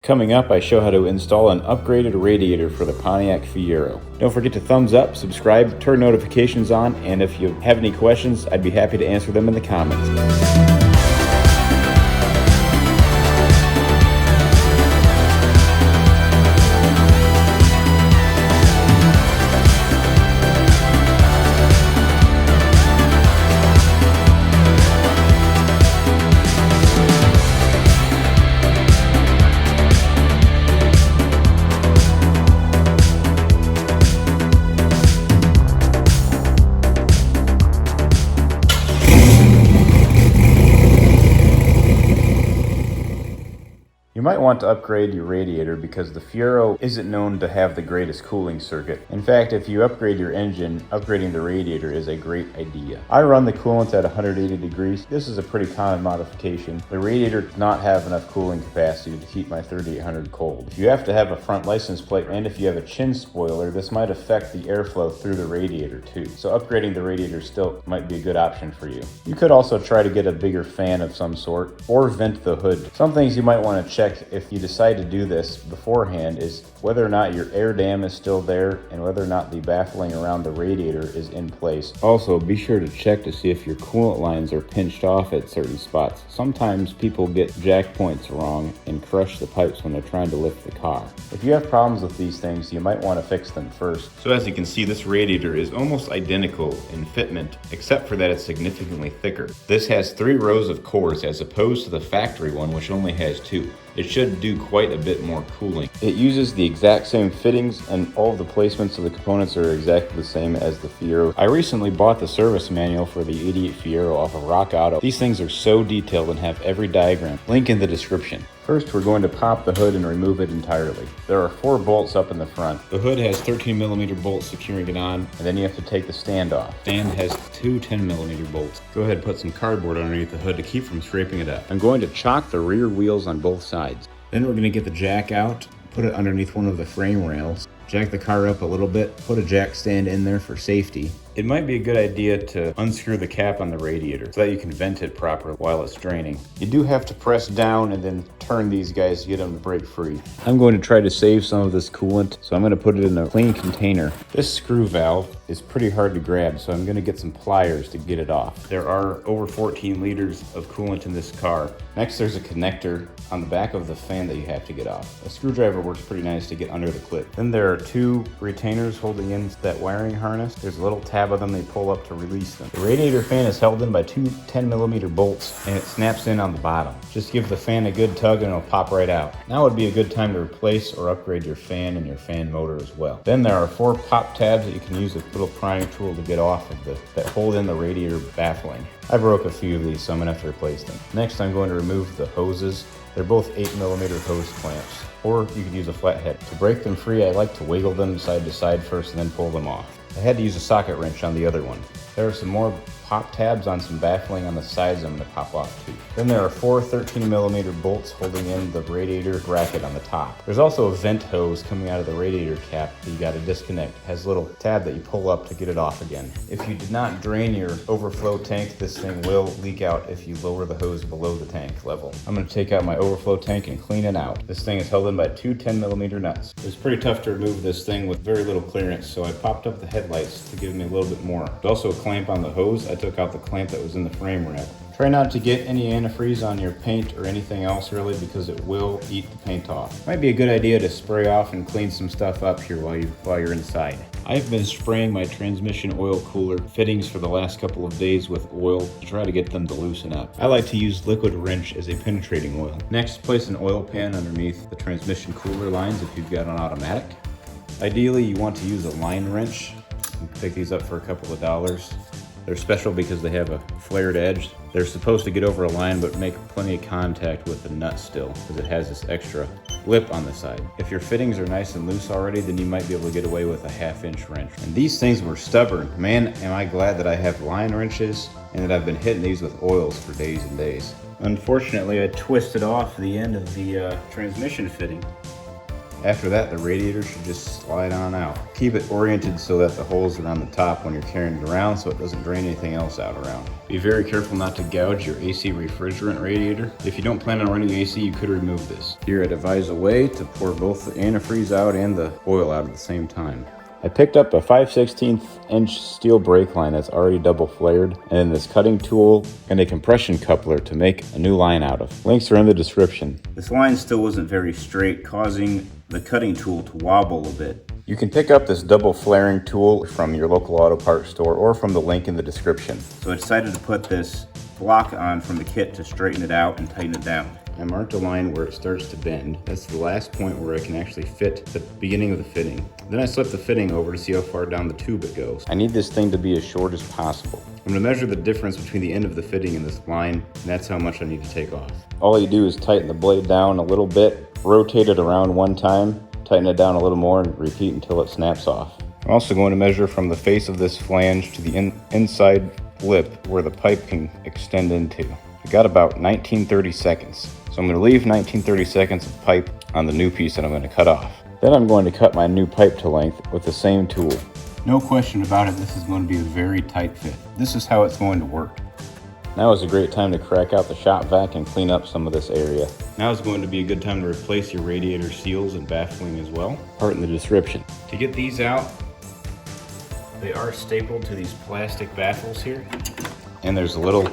Coming up, I show how to install an upgraded radiator for the Pontiac Fiero. Don't forget to thumbs up, subscribe, turn notifications on, and if you have any questions, I'd be happy to answer them in the comments. You might want to upgrade your radiator because the Fiero isn't known to have the greatest cooling circuit. In fact, if you upgrade your engine, upgrading the radiator is a great idea. I run the coolant at 180 degrees. This is a pretty common modification. The radiator does not have enough cooling capacity to keep my 3800 cold. If you have to have a front license plate and if you have a chin spoiler, this might affect the airflow through the radiator too. So upgrading the radiator still might be a good option for you. You could also try to get a bigger fan of some sort or vent the hood. Some things you might want to check if you decide to do this beforehand is whether or not your air dam is still there and whether or not the baffling around the radiator is in place. Also, be sure to check to see if your coolant lines are pinched off at certain spots. Sometimes people get jack points wrong and crush the pipes when they're trying to lift the car. If you have problems with these things, you might want to fix them first. So as you can see, this radiator is almost identical in fitment, except for that it's significantly thicker. This has 3 rows of cores as opposed to the factory one, which only has 2. It should do quite a bit more cooling. It uses the exact same fittings and all of the placements of the components are exactly the same as the Fiero. I recently bought the service manual for the 88 Fiero off of Rock Auto. These things are so detailed and have every diagram. Link in the description. First, we're going to pop the hood and remove it entirely. There are 4 bolts up in the front. The hood has 13mm bolts securing it on, and then you have to take the stand off. The stand has 2 10mm bolts. Go ahead and put some cardboard underneath the hood to keep from scraping it up. I'm going to chock the rear wheels on both sides. Then we're going to get the jack out, put it underneath one of the frame rails, jack the car up a little bit, put a jack stand in there for safety. It might be a good idea to unscrew the cap on the radiator so that you can vent it properly while it's draining. You do have to press down and then turn these guys to get them to break free. I'm going to try to save some of this coolant, so I'm going to put it in a clean container. This screw valve is pretty hard to grab, so I'm going to get some pliers to get it off. There are over 14 liters of coolant in this car. Next, there's a connector on the back of the fan that you have to get off. A screwdriver works pretty nice to get under the clip. Then there are 2 retainers holding in that wiring harness. There's a little tab of them they pull up to release them. The radiator fan is held in by 2 10mm bolts and it snaps in on the bottom. Just give the fan a good tug and it'll pop right out. Now would be a good time to replace or upgrade your fan and your fan motor as well. Then there are 4 pop tabs that you can use with a little prying tool to get off of that hold in the radiator baffling. I broke a few of these, so I'm gonna have to replace them. Next, I'm going to remove the hoses. They're both 8mm hose clamps, or you could use a flathead. To break them free, I like to wiggle them side to side first and then pull them off. I had to use a socket wrench on the other one. There are some more pop tabs on some baffling on the sides I'm going to pop off too. Then there are 4 13mm bolts holding in the radiator bracket on the top. There's also a vent hose coming out of the radiator cap that you got to disconnect. It has a little tab that you pull up to get it off again. If you did not drain your overflow tank, this thing will leak out if you lower the hose below the tank level. I'm going to take out my overflow tank and clean it out. This thing is held in by 2 10mm nuts. It's pretty tough to remove this thing with very little clearance, so I popped up the headlights to give me a little bit more. There's also a clamp on the hose. I took out the clamp that was in the frame rail. Try not to get any antifreeze on your paint or anything else really because it will eat the paint off. Might be a good idea to spray off and clean some stuff up here while you're inside. I've been spraying my transmission oil cooler fittings for the last couple of days with oil to try to get them to loosen up. I like to use liquid wrench as a penetrating oil. Next, place an oil pan underneath the transmission cooler lines if you've got an automatic. Ideally, you want to use a line wrench. You can pick these up for a couple of dollars. They're special because they have a flared edge. They're supposed to get over a line but make plenty of contact with the nut still because it has this extra lip on the side. If your fittings are nice and loose already, then you might be able to get away with a 1/2" wrench. And these things were stubborn. Man, am I glad that I have line wrenches and that I've been hitting these with oils for days and days. Unfortunately, I twisted off the end of the transmission fitting After that, the radiator should just slide on out. Keep it oriented so that the holes are on the top when you're carrying it around so it doesn't drain anything else out around. Be very careful not to gouge your AC refrigerant radiator. If you don't plan on running AC, you could remove this. Here I devise a way to pour both the antifreeze out and the oil out at the same time. I picked up a 5/16 inch steel brake line that's already double flared, and then this cutting tool and a compression coupler to make a new line out of. Links are in the description. This line still wasn't very straight, causing the cutting tool to wobble a bit. You can pick up this double flaring tool from your local auto parts store or from the link in the description. So I decided to put this block on from the kit to straighten it out and tighten it down. I marked a line where it starts to bend. That's the last point where I can actually fit the beginning of the fitting. Then I slip the fitting over to see how far down the tube it goes. I need this thing to be as short as possible. I'm gonna measure the difference between the end of the fitting and this line, and that's how much I need to take off. All you do is tighten the blade down a little bit, rotate it around one time, tighten it down a little more, and repeat until it snaps off. I'm also going to measure from the face of this flange to the inside lip where the pipe can extend into. I got about 19-30 seconds. So I'm going to leave 19-30 seconds of pipe on the new piece that I'm going to cut off. Then I'm going to cut my new pipe to length with the same tool. No question about it, this is going to be a very tight fit. This is how it's going to work. Now is a great time to crack out the shop vac and clean up some of this area. Now is going to be a good time to replace your radiator seals and baffling as well. Part in the description. To get these out, they are stapled to these plastic baffles here. And there's a little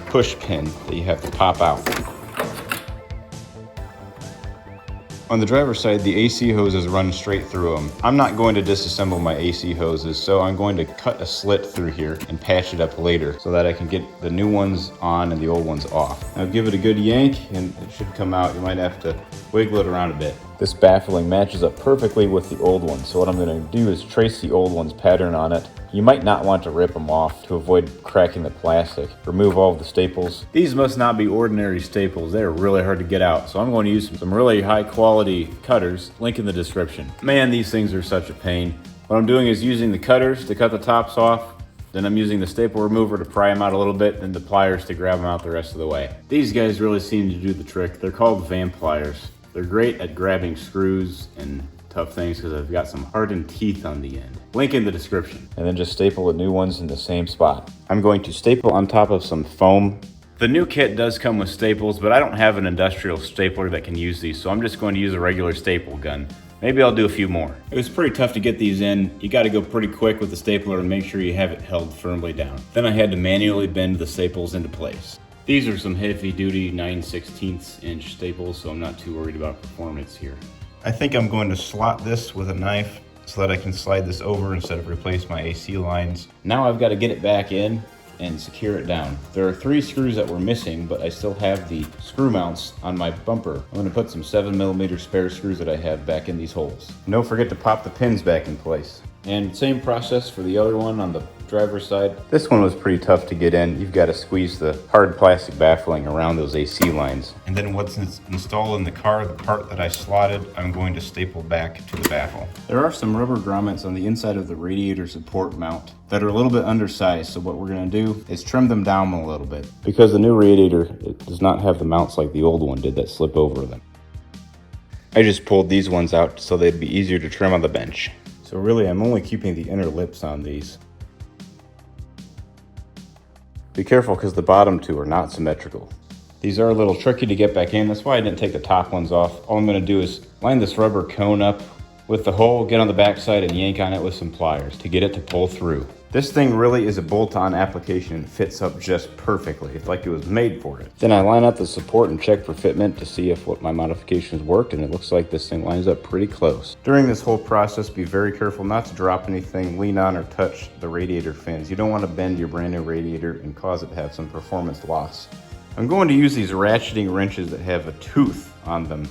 push pin that you have to pop out. On the driver's side, the AC hoses run straight through them. I'm not going to disassemble my AC hoses, so I'm going to cut a slit through here and patch it up later so that I can get the new ones on and the old ones off. Now give it a good yank and it should come out. You might have to wiggle it around a bit. This baffling matches up perfectly with the old one, so what I'm going to do is trace the old one's pattern on it. You might not want to rip them off to avoid cracking the plastic. Remove all of the staples. These must not be ordinary staples. They're really hard to get out, so I'm going to use some really high quality cutters. Link in the description. Man, these things are such a pain. What I'm doing is using the cutters to cut the tops off, then I'm using the staple remover to pry them out a little bit, and the pliers to grab them out the rest of the way. These guys really seem to do the trick. They're called vamp pliers. They're great at grabbing screws and tough things because I've got some hardened teeth on the end. Link in the description. And then just staple the new ones in the same spot. I'm going to staple on top of some foam. The new kit does come with staples, but I don't have an industrial stapler that can use these, so I'm just going to use a regular staple gun. Maybe I'll do a few more. It was pretty tough to get these in. You got to go pretty quick with the stapler and make sure you have it held firmly down. Then I had to manually bend the staples into place. These are some heavy duty 9/16 inch staples, so I'm not too worried about performance here. I think I'm going to slot this with a knife so that I can slide this over instead of replace my AC lines. Now I've got to get it back in and secure it down. There are 3 screws that were missing, but I still have the screw mounts on my bumper. I'm going to put some 7mm spare screws that I have back in these holes. And don't forget to pop the pins back in place. And same process for the other one on the driver's side. This one was pretty tough to get in. You've got to squeeze the hard plastic baffling around those AC lines. And then once it's installed in the car, the part that I slotted, I'm going to staple back to the baffle. There are some rubber grommets on the inside of the radiator support mount that are a little bit undersized, so what we're going to do is trim them down a little bit. Because the new radiator, it does not have the mounts like the old one did that slip over them. I just pulled these ones out so they'd be easier to trim on the bench. So really, I'm only keeping the inner lips on these. Be careful because the bottom 2 are not symmetrical. These are a little tricky to get back in. That's why I didn't take the top ones off. All I'm going to do is line this rubber cone up with the hole, get on the back side, and yank on it with some pliers to get it to pull through. This thing really is a bolt-on application and fits up just perfectly. It's like it was made for it. Then I line up the support and check for fitment to see if what my modifications worked, and it looks like this thing lines up pretty close. During this whole process, be very careful not to drop anything, lean on or touch the radiator fins. You don't want to bend your brand new radiator and cause it to have some performance loss. I'm going to use these ratcheting wrenches that have a tooth on them.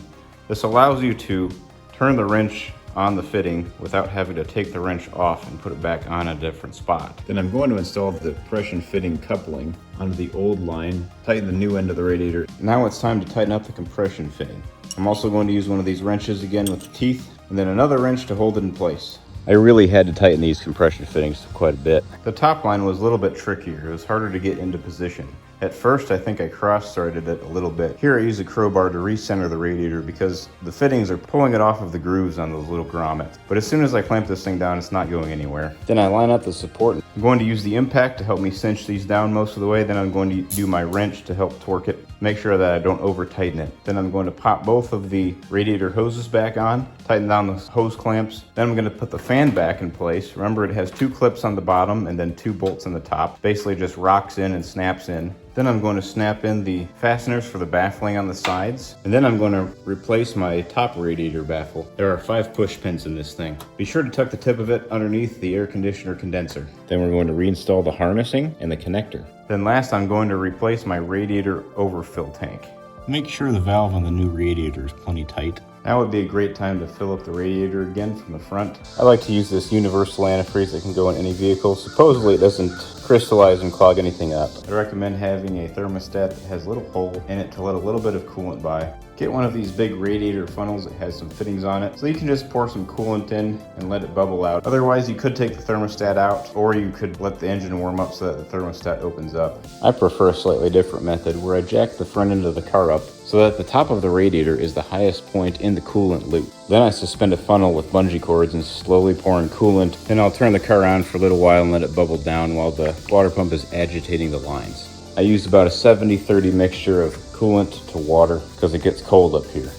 This allows you to turn the wrench on the fitting without having to take the wrench off and put it back on a different spot. Then I'm going to install the compression fitting coupling onto the old line, tighten the new end of the radiator. Now it's time to tighten up the compression fitting. I'm also going to use one of these wrenches again with the teeth, and then another wrench to hold it in place. I really had to tighten these compression fittings quite a bit. The top line was a little bit trickier. It was harder to get into position. At first, I think I cross-threaded it a little bit. Here I use a crowbar to recenter the radiator because the fittings are pulling it off of the grooves on those little grommets. But as soon as I clamp this thing down, it's not going anywhere. Then I line up the support. I'm going to use the impact to help me cinch these down most of the way. Then I'm going to do my wrench to help torque it. Make sure that I don't over-tighten it. Then I'm going to pop both of the radiator hoses back on, tighten down the hose clamps. Then I'm going to put the fan back in place. Remember, it has 2 clips on the bottom and then 2 bolts on the top. Basically just rocks in and snaps in. Then I'm going to snap in the fasteners for the baffling on the sides. And then I'm going to replace my top radiator baffle. There are 5 push pins in this thing. Be sure to tuck the tip of it underneath the air conditioner condenser. Then we're going to reinstall the harnessing and the connector. Then last, I'm going to replace my radiator overfill tank. Make sure the valve on the new radiator is plenty tight. Now would be a great time to fill up the radiator again from the front. I like to use this universal antifreeze that can go in any vehicle. Supposedly it doesn't crystallize and clog anything up. I recommend having a thermostat that has a little hole in it to let a little bit of coolant by. Get one of these big radiator funnels that has some fittings on it, so you can just pour some coolant in and let it bubble out. Otherwise, you could take the thermostat out, or you could let the engine warm up so that the thermostat opens up. I prefer a slightly different method where I jack the front end of the car up so that the top of the radiator is the highest point in the coolant loop. Then I suspend a funnel with bungee cords and slowly pour in coolant. Then I'll turn the car on for a little while and let it bubble down while the water pump is agitating the lines. I use about a 70-30 mixture of coolant to water because it gets cold up here.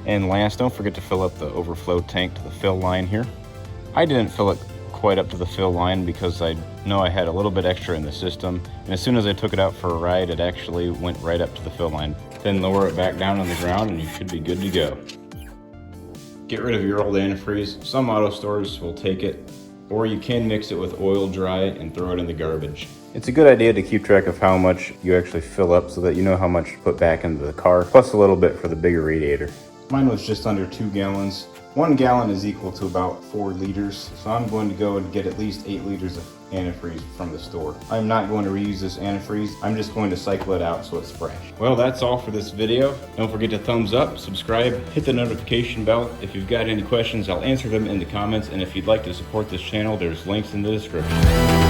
And last, don't forget to fill up the overflow tank to the fill line here. I didn't fill it quite up to the fill line because I know I had a little bit extra in the system, and as soon as I took it out for a ride, it actually went right up to the fill line. Then lower it back down on the ground and you should be good to go. Get rid of your old antifreeze. Some auto stores will take it, or you can mix it with oil dry and throw it in the garbage. It's a good idea to keep track of how much you actually fill up so that you know how much to put back into the car, plus a little bit for the bigger radiator. Mine was just under 2 gallons. 1 gallon is equal to about 4 liters, so I'm going to go and get at least 8 liters of antifreeze from the store. I'm not going to reuse this antifreeze. I'm just going to cycle it out so it's fresh. Well, that's all for this video. Don't forget to thumbs up, subscribe, hit the notification bell. If you've got any questions, I'll answer them in the comments, and if you'd like to support this channel, there's links in the description.